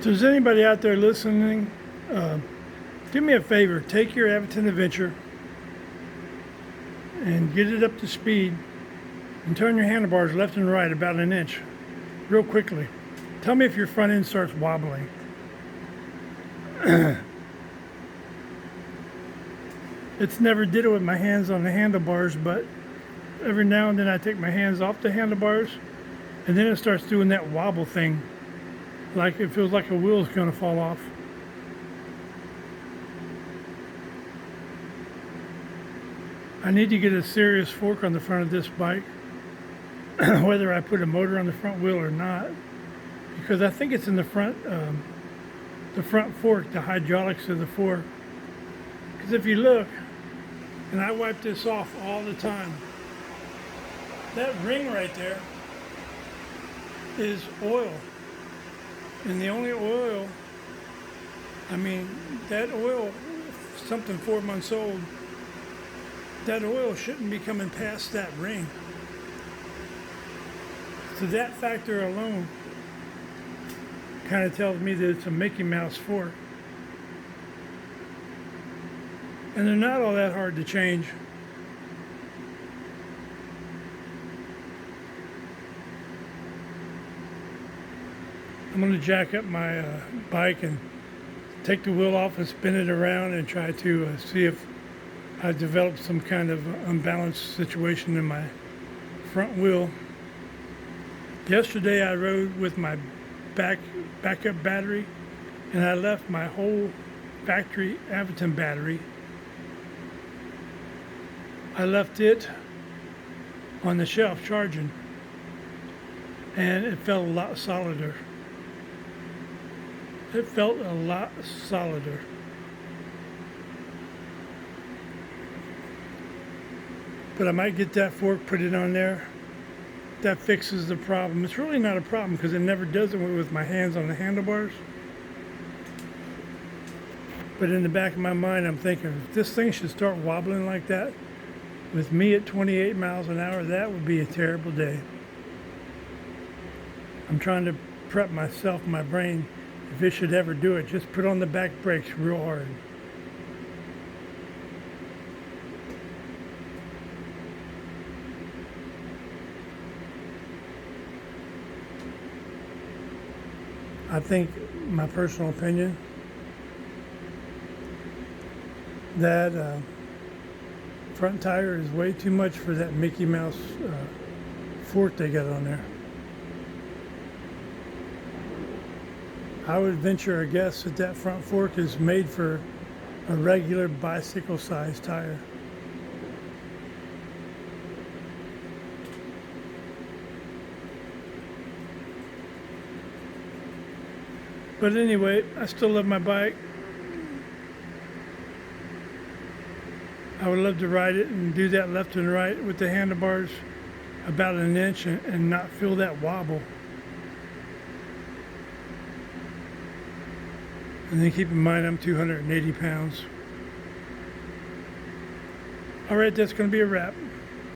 If there's anybody out there listening, uh, do me a favor, take your Everton Adventure and get it up to speed and turn your handlebars left and right about an inch real quickly. Tell me if your front end starts wobbling. It's never did it with my hands on the handlebars, but every now and then I take my hands off the handlebars and then it starts doing that wobble thing. Like it feels like a wheel's gonna fall off. I need to get a serious fork on the front of this bike, whether I put a motor on the front wheel or not, because I think it's in the front fork, the hydraulics of the fork. Because if you look, and I wipe this off all the time, that ring right there is oil. And the only oil, I mean, that oil, something 4 months old, that oil shouldn't be coming past that ring. So that factor alone kind of tells me that it's a Mickey Mouse fork. And they're not all that hard to change. I'm going to jack up my bike and take the wheel off and spin it around and try to see if I've developed some kind of unbalanced situation in my front wheel. Yesterday I rode with my backup battery and I left my whole factory Everton battery. I left it on the shelf charging and it felt a lot solider. It felt a lot solider. But I might get that fork, put it on there. That fixes the problem. It's really not a problem because it never does it with my hands on the handlebars. But in the back of my mind, I'm thinking, if this thing should start wobbling like that, with me at 28 miles an hour, that would be a terrible day. I'm trying to prep myself, my brain, if it should ever do it, just put on the back brakes real hard. I think, my personal opinion, that front tire is way too much for that Mickey Mouse fork they got on there. I would venture a guess that that front fork is made for a regular bicycle-sized tire. But anyway, I still love my bike. I would love to ride it and do that left and right with the handlebars about an inch and not feel that wobble. And then keep in mind I'm 280 pounds. All right, that's going to be a wrap.